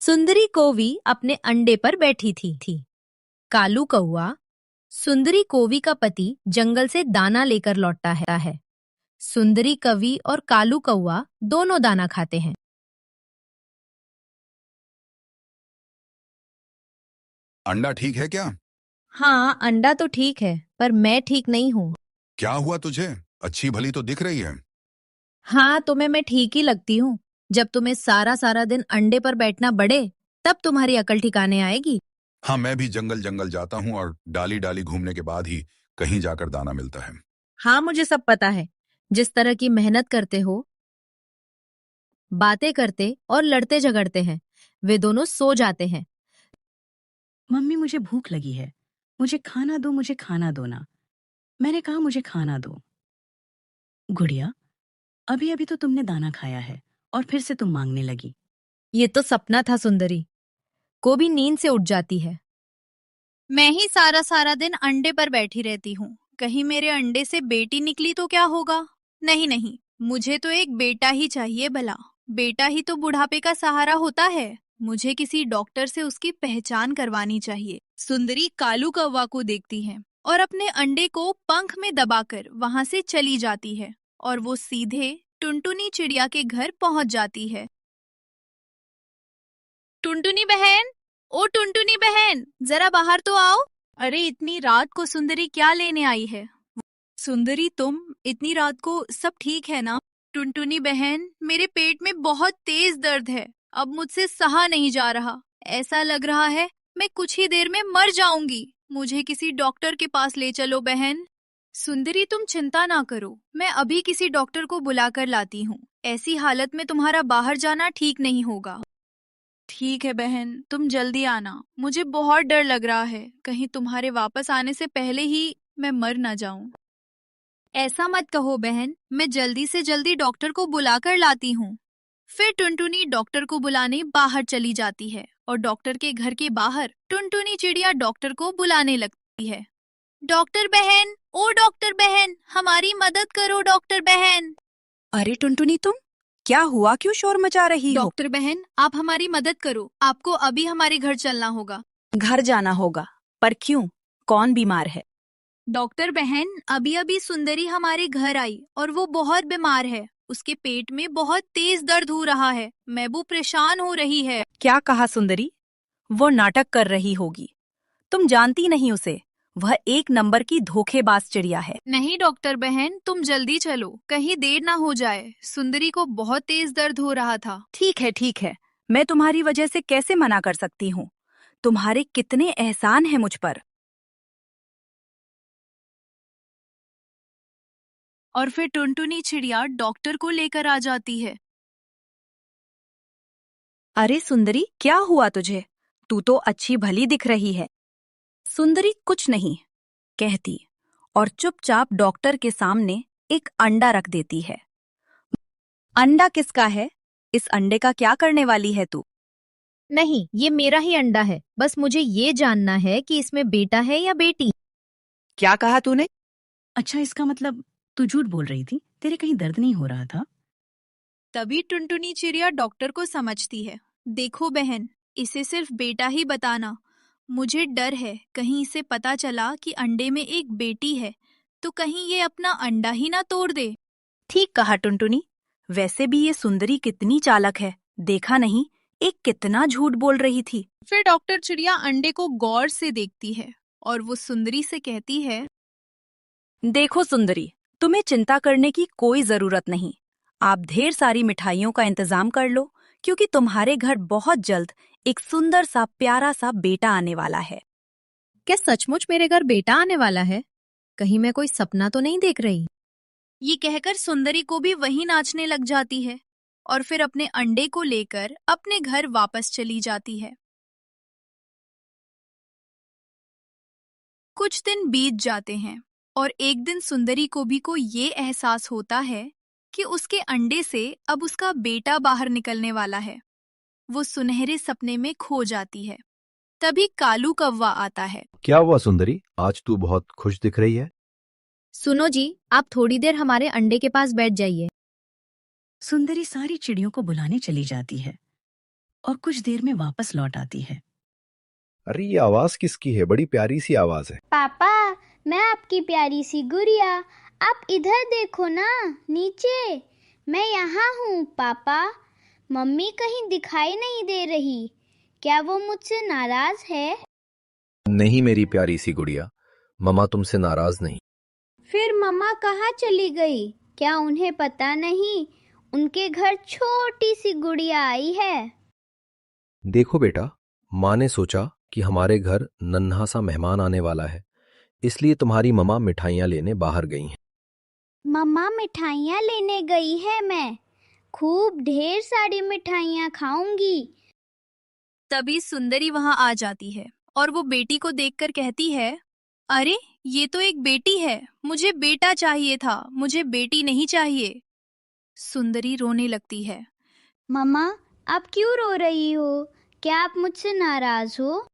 सुंदरी कोवी अपने अंडे पर बैठी थी। कालू कौवा सुंदरी कोवी का पति जंगल से दाना लेकर लौटता है। सुंदरी कवि और कालू कौवा दोनों दाना खाते हैं। अंडा ठीक है क्या? हाँ, अंडा तो ठीक है, पर मैं ठीक नहीं हूँ। क्या हुआ तुझे? अच्छी भली तो दिख रही है। हाँ, तुम्हें मैं ठीक ही लगती हूँ। जब तुम्हें सारा सारा दिन अंडे पर बैठना बढ़े, तब तुम्हारी अकल ठिकाने आएगी। हाँ, मैं भी जंगल जंगल जाता हूँ और डाली डाली घूमने के बाद ही कहीं जाकर दाना मिलता है। हाँ, मुझे सब पता है। जिस तरह की मेहनत करते हो, बातें करते और लड़ते झगड़ते हैं, वे दोनों सो जाते हैं। मम्मी मुझे भूख लगी है। मुझे खाना दो ना। मैंने कहा मुझे खाना दो। गुड़िया, अभी अभी तो तुमने दाना खाया है और फिर से तुम मांगने लगी। ये तो सपना था सुंदरी। को भी नींद से उठ जाती है। मैं ही सारा सारा दिन अंडे पर बैठी रहती हूँ। कहीं मेरे अंडे से बेटी निकली तो क्या होगा? नहीं नहीं, मुझे तो एक बेटा ही चाहिए भला। बेटा ही तो बुढ़ापे का सहारा होता है। मुझे किसी डॉक्टर से उसकी पहचान करवानी चाहिए। सुंदरी कालू कौवा को देखती है और अपने अंडे को पंख में दबाकर वहां से चली जाती है और वो सीधे टुनटुनी चिड़िया के घर पहुंच जाती है। टुनटुनी बहन, ओ टुनटुनी बहन, जरा बाहर तो आओ। अरे इतनी रात को सुंदरी क्या लेने आई है? सुंदरी तुम, इतनी रात को सब ठीक है ना? टुनटुनी बहन, मेरे पेट में बहुत तेज दर्द है। अब मुझसे सहा नहीं जा रहा। ऐसा लग रहा है मैं कुछ ही देर में मर जाऊंगी। मुझे किसी डॉक्टर के पास ले चलो बहन। सुंदरी तुम चिंता ना करो, मैं अभी किसी डॉक्टर को बुलाकर लाती हूँ। ऐसी हालत में तुम्हारा बाहर जाना ठीक नहीं होगा। ठीक है बहन, तुम जल्दी आना। मुझे बहुत डर लग रहा है, कहीं तुम्हारे वापस आने से पहले ही मैं मर ना जाऊं। ऐसा मत कहो बहन, मैं जल्दी से जल्दी डॉक्टर को बुलाकर लाती हूँ। फिर टुनटुनी डॉक्टर को बुलाने बाहर चली जाती है और डॉक्टर के घर के बाहर टुनटुनी चिड़िया डॉक्टर को बुलाने लगती है। डॉक्टर बहन, ओ डॉक्टर बहन, हमारी मदद करो डॉक्टर बहन। अरे टुनटुनी, तुम क्या हुआ? क्यों शोर मचा रही हो? डॉक्टर बहन, आप हमारी मदद करो। आपको अभी हमारे घर चलना होगा। घर जाना होगा? पर क्यों? कौन बीमार है? डॉक्टर बहन, अभी अभी सुंदरी हमारे घर आई और वो बहुत बीमार है। उसके पेट में बहुत तेज दर्द हो रहा है। महबूब परेशान हो रही है। क्या कहा सुंदरी? वो नाटक कर रही होगी। तुम जानती नहीं उसे। वह एक नंबर की धोखेबाज चिड़िया है। नहीं डॉक्टर बहन, तुम जल्दी चलो, कहीं देर ना हो जाए। सुंदरी को बहुत तेज दर्द हो रहा था। ठीक है ठीक है, मैं तुम्हारी वजह से कैसे मना कर सकती हूँ? तुम्हारे कितने एहसान हैं मुझ पर। और फिर टुनटुनी चिड़िया डॉक्टर को लेकर आ जाती है। अरे सुंदरी, क्या हुआ तुझे? तू तो अच्छी भली दिख रही है। सुंदरी कुछ नहीं कहती और चुपचाप डॉक्टर के सामने एक अंडा रख देती है। अंडा किसका है? इस अंडे का क्या करने वाली है तू? नहीं, ये मेरा ही अंडा है। बस मुझे ये जानना है कि इसमें बेटा है या बेटी। क्या कहा तूने? अच्छा, इसका मतलब तू झूठ बोल रही थी। तेरे कहीं दर्द नहीं हो रहा था? तभी टुनटुनी चिड़िया डॉक्टर को समझती है। देखो बहन, इसे सिर्फ बेटा ही बताना। मुझे डर है कहीं इसे पता चला कि अंडे में एक बेटी है तो कहीं ये अपना अंडा ही ना तोड़ दे। ठीक कहा टुनटुनी। वैसे भी ये सुंदरी कितनी चालाक है। देखा नहीं, एक कितना झूठ बोल रही थी। फिर डॉक्टर चिड़िया अंडे को गौर से देखती है और वो सुंदरी से कहती है। देखो सुंदरी, तुम्हें चिंता करने की कोई जरूरत नहीं। आप ढेर सारी मिठाइयों का इंतजाम कर लो, क्योंकि तुम्हारे घर बहुत जल्द एक सुंदर सा प्यारा सा बेटा आने वाला है। क्या सचमुच मेरे घर बेटा आने वाला है? कहीं मैं कोई सपना तो नहीं देख रही? ये कहकर सुंदरी को भी वहीं नाचने लग जाती है और फिर अपने अंडे को लेकर अपने घर वापस चली जाती है। कुछ दिन बीत जाते हैं और एक दिन सुंदरी को ये एहसास होता है कि उसके अंडे से अब उसका बेटा बाहर निकलने वाला है। वो सुनहरे सपने में खो जाती है। तभी कालू कौवा आता है। क्या हुआ सुंदरी? आज तू बहुत खुश दिख रही है। सुनो जी, आप थोड़ी देर हमारे अंडे के पास बैठ जाइए। सुंदरी सारी चिड़ियों को बुलाने चली जाती है। और कुछ देर में वापस लौट आती है। अरे ये आवाज किसकी है? बड़ी प्यारी सी आवाज है। पापा, मैं आपकी प्यारी सी गुड़िया। आप इधर देखो ना, नीचे। मैं यहाँ हूँ पापा। मम्मी कहीं दिखाई नहीं दे रही। क्या वो मुझसे नाराज है? नहीं मेरी प्यारी सी गुड़िया, मम्मा तुमसे नाराज नहीं। फिर मम्मा कहाँ चली गई? क्या उन्हें पता नहीं? उनके घर छोटी सी गुड़िया आई है। देखो बेटा, माँ ने सोचा कि हमारे घर नन्हा सा मेहमान आने वाला है, इसलिए तुम्हारी मम्मा मिठाइयाँ लेने बाहर गई हैं। मम्मा मिठाइयाँ लेने गई है। मैं खूब ढेर सारी मिठाइयाँ खाऊंगी। तभी सुंदरी वहां आ जाती है और वो बेटी को देखकर कहती है, अरे ये तो एक बेटी है, मुझे बेटा चाहिए था, मुझे बेटी नहीं चाहिए। सुंदरी रोने लगती है। मम्मा, आप क्यों रो रही हो? क्या आप मुझसे नाराज हो?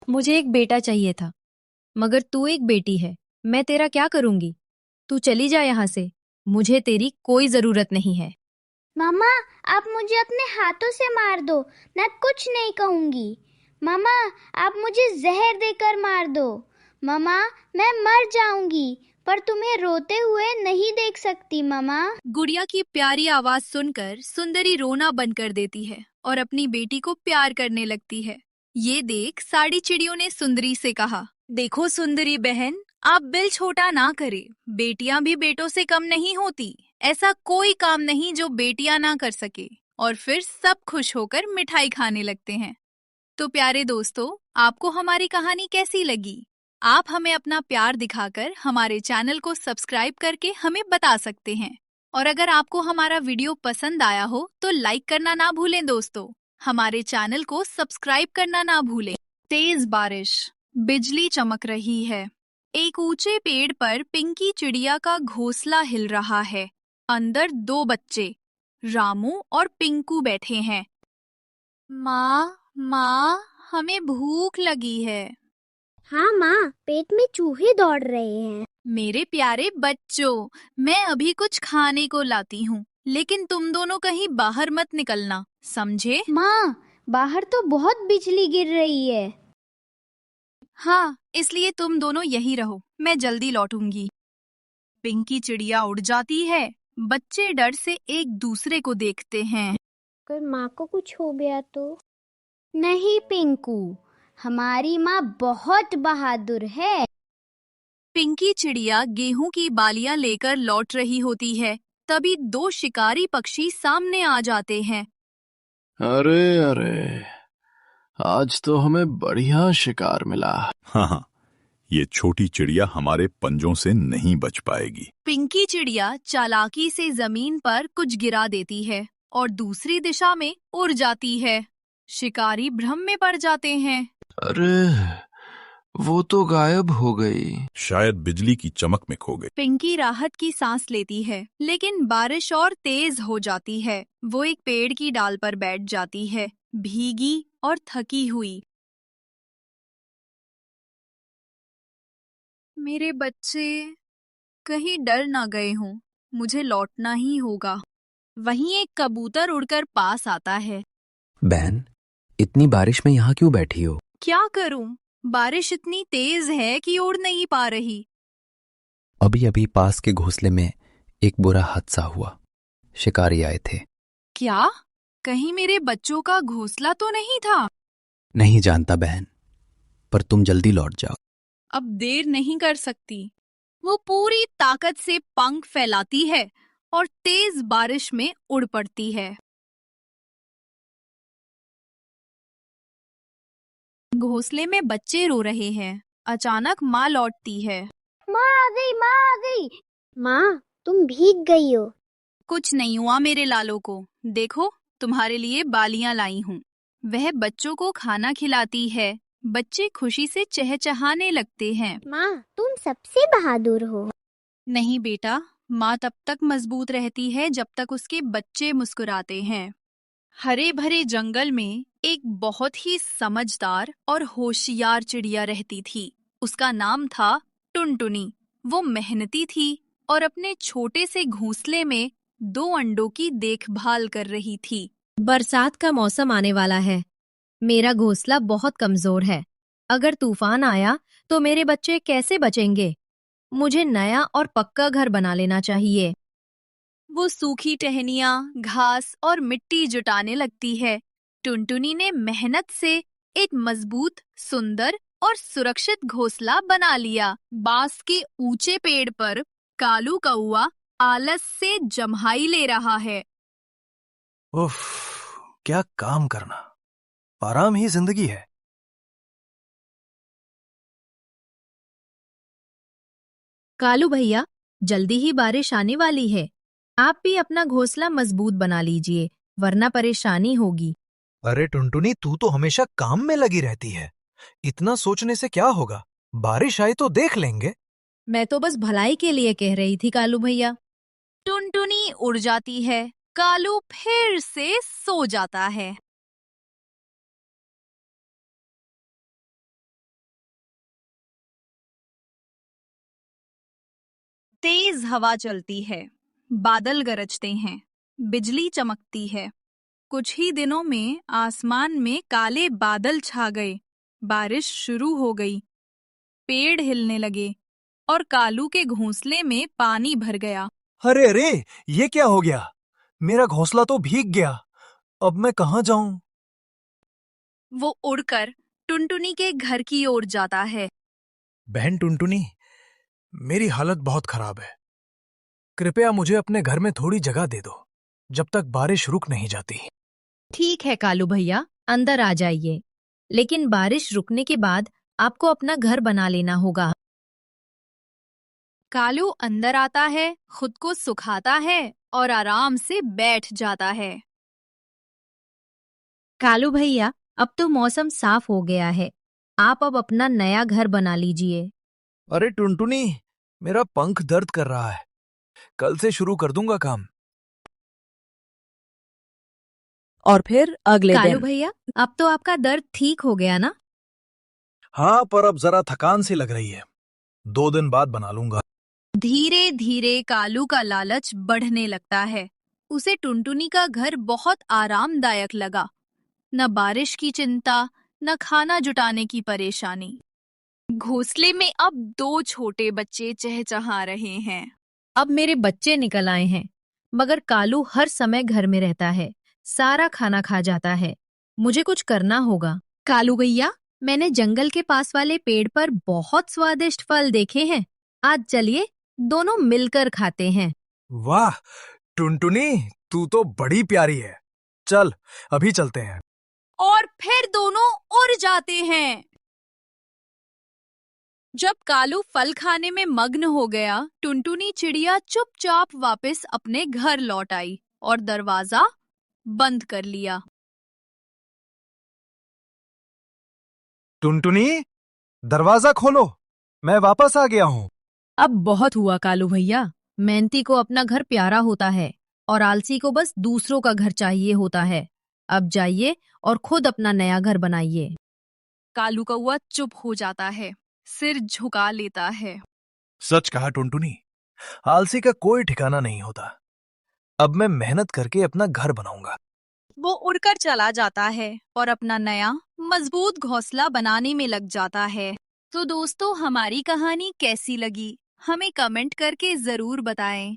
मुझे एक बेटा चाहिए था, मगर तू एक बेटी है, मैं तेरा क्या करूंगी? तू चली जा यहाँ से, मुझे तेरी कोई जरूरत नहीं है। मामा, आप मुझे अपने हाथों से मार दो, मैं कुछ नहीं कहूंगी। मामा, आप मुझे जहर देकर मार दो। मामा, मैं मर जाऊंगी, पर तुम्हें रोते हुए नहीं देख सकती मामा। गुड़िया की प्यारी आवाज सुनकर सुंदरी रोना बंद कर देती है और अपनी बेटी को प्यार करने लगती है। ये देख साड़ी चिड़ियों ने सुंदरी से कहा, देखो सुंदरी बहन, आप दिल छोटा ना करे, बेटियां भी बेटों से कम नहीं होती। ऐसा कोई काम नहीं जो बेटियां ना कर सके। और फिर सब खुश होकर मिठाई खाने लगते हैं। तो प्यारे दोस्तों, आपको हमारी कहानी कैसी लगी? आप हमें अपना प्यार दिखाकर हमारे चैनल को सब्सक्राइब करके हमें बता सकते हैं। और अगर आपको हमारा वीडियो पसंद आया हो तो लाइक करना ना भूलें दोस्तों। हमारे चैनल को सब्सक्राइब करना ना भूलें। तेज बारिश, बिजली चमक रही है। एक ऊंचे पेड़ पर पिंकी चिड़िया का घोंसला हिल रहा है। अंदर दो बच्चे, रामू और पिंकू बैठे हैं। माँ, हमें भूख लगी है। हाँ माँ, पेट में चूहे दौड़ रहे हैं। मेरे प्यारे बच्चों, मैं अभी कुछ खाने को लाती हूँ, लेकिन तुम दोनों कहीं बाहर मत निकलना, समझे? माँ, बाहर तो बहुत बिजली गिर रही है। हाँ, इसलिए तुम दोनों यहीं रहो, मैं जल्दी लौटूंगी। पिंकी चिड़िया उड़ जाती है। बच्चे डर से एक दूसरे को देखते हैं। अगर माँ को कुछ हो गया तो? नहीं पिंकू, हमारी माँ बहुत बहादुर है। पिंकी चिड़िया गेहूं की बालियां लेकर लौट रही होती है। तभी दो शिकारी पक्षी सामने आ जाते हैं। अरे अरे, आज तो हमें बढ़िया शिकार मिला। हाँ, ये छोटी चिड़िया हमारे पंजों से नहीं बच पाएगी। पिंकी चिड़िया चालाकी से जमीन पर कुछ गिरा देती है और दूसरी दिशा में उड़ जाती है। शिकारी भ्रम में पड़ जाते हैं। अरे, वो तो गायब हो गई। शायद बिजली की चमक में खो गई। पिंकी राहत की सांस लेती है, लेकिन बारिश और तेज हो जाती है। वो एक पेड़ की डाल पर बैठ जाती है, भीगी और थकी हुई। मेरे बच्चे कहीं डर ना गए हों, मुझे लौटना ही होगा। वहीं एक कबूतर उड़कर पास आता है। बहन, इतनी बारिश में यहाँ क्यों बैठी हो? क्या करूं? बारिश इतनी तेज है कि उड़ नहीं पा रही। अभी अभी पास के घोंसले में एक बुरा हादसा हुआ। शिकारी आए थे। क्या? कहीं मेरे बच्चों का घोंसला तो नहीं था? नहीं जानता बहन, पर तुम जल्दी लौट जाओ। अब देर नहीं कर सकती। वो पूरी ताकत से पंख फैलाती है और तेज बारिश में उड़ पड़ती है। घोंसले में बच्चे रो रहे हैं। अचानक माँ लौटती है। माँ आ गई, माँ आ गई। माँ, तुम भीग गई हो। कुछ नहीं हुआ मेरे लालों को, देखो तुम्हारे लिए बालियां लाई हूँ। वह बच्चों को खाना खिलाती है। बच्चे खुशी से चहचहाने लगते हैं। माँ, तुम सबसे बहादुर हो। नहीं बेटा, माँ तब तक मजबूत रहती है जब तक उसके बच्चे मुस्कुराते हैं। हरे भरे जंगल में एक बहुत ही समझदार और होशियार चिड़िया रहती थी। उसका नाम था टुनटुनी। वो मेहनती थी और अपने छोटे से घोंसले में 2 अंडों की देखभाल कर रही थी। बरसात का मौसम आने वाला है। मेरा घोंसला बहुत कमजोर है। अगर तूफान आया तो मेरे बच्चे कैसे बचेंगे? मुझे नया और पक्का घर बना लेना चाहिए। वो सूखी टहनियां, घास और मिट्टी जुटाने लगती है। टुनटुनी ने मेहनत से एक मजबूत, सुंदर और सुरक्षित घोंसला बना लिया। बांस के ऊंचे पेड़ पर कालू कौआ आलस से जम्हाई ले रहा है। उफ, क्या काम करना। आराम ही जिंदगी है। कालू भैया, जल्दी ही बारिश आने वाली है। आप भी अपना घोंसला मजबूत बना लीजिए, वरना परेशानी होगी। अरे टुनटुनी, तू तो हमेशा काम में लगी रहती है। इतना सोचने से क्या होगा? बारिश आई तो देख लेंगे। मैं तो बस भलाई के लिए कह रही थी कालू भैया। टुनटुनी उड़ जाती है। कालू फिर से सो जाता है। तेज हवा चलती है। बादल गरजते हैं। बिजली चमकती है। कुछ ही दिनों में आसमान में काले बादल छा गए। बारिश शुरू हो गई। पेड़ हिलने लगे और कालू के घोंसले में पानी भर गया। अरे अरे, ये क्या हो गया? मेरा घोंसला तो भीग गया। अब मैं कहाँ जाऊं? वो उड़कर टुनटुनी के घर की ओर जाता है। बहन टुनटुनी, मेरी हालत बहुत खराब है। कृपया मुझे अपने घर में थोड़ी जगह दे दो, जब तक बारिश रुक नहीं जाती। ठीक है कालू भैया, अंदर आ जाइए। लेकिन बारिश रुकने के बाद आपको अपना घर बना लेना होगा। कालू अंदर आता है, खुद को सुखाता है और आराम से बैठ जाता है। कालू भैया, अब तो मौसम साफ हो गया है। आप अब अपना नया घर बना लीजिए। अरे टुनटुनी, मेरा पंख दर्द कर रहा है। कल से शुरू कर दूंगा काम। और फिर अगले कालू दिन भैया, अब तो आपका दर्द ठीक हो गया ना? हाँ, पर अब जरा थकान सी लग रही है। 2 दिन बाद बना लूंगा। धीरे धीरे कालू का लालच बढ़ने लगता है। उसे टुनटुनी का घर बहुत आरामदायक लगा। न बारिश की चिंता, न खाना जुटाने की परेशानी। घोंसले में अब 2 छोटे बच्चे चहचहा रहे हैं। अब मेरे बच्चे निकल आए हैं, मगर कालू हर समय घर में रहता है, सारा खाना खा जाता है। मुझे कुछ करना होगा। कालू भैया, मैंने जंगल के पास वाले पेड़ पर बहुत स्वादिष्ट फल देखे हैं। आज चलिए दोनों मिलकर खाते हैं। वाह टुनटुनी, तू तो बड़ी प्यारी है। चल, अभी चलते हैं। और फिर दोनों उड़ जाते हैं। जब कालू फल खाने में मग्न हो गया, टुनटुनी चिड़िया चुपचाप वापस अपने घर लौट आई और दरवाजा बंद कर लिया। टुनटुनी, दरवाजा खोलो, मैं वापस आ गया हूँ। अब बहुत हुआ कालू भैया। मेहनती को अपना घर प्यारा होता है और आलसी को बस दूसरों का घर चाहिए होता है। अब जाइए और खुद अपना नया घर बनाइए। कालू कौआ चुप हो जाता है, सिर झुका लेता है। सच कहा टुनटुनी, आलसी का कोई ठिकाना नहीं होता। अब मैं मेहनत करके अपना घर बनाऊंगा। वो उड़कर चला जाता है और अपना नया मजबूत घोंसला बनाने में लग जाता है। तो दोस्तों, हमारी कहानी कैसी लगी हमें कमेंट करके जरूर बताएं।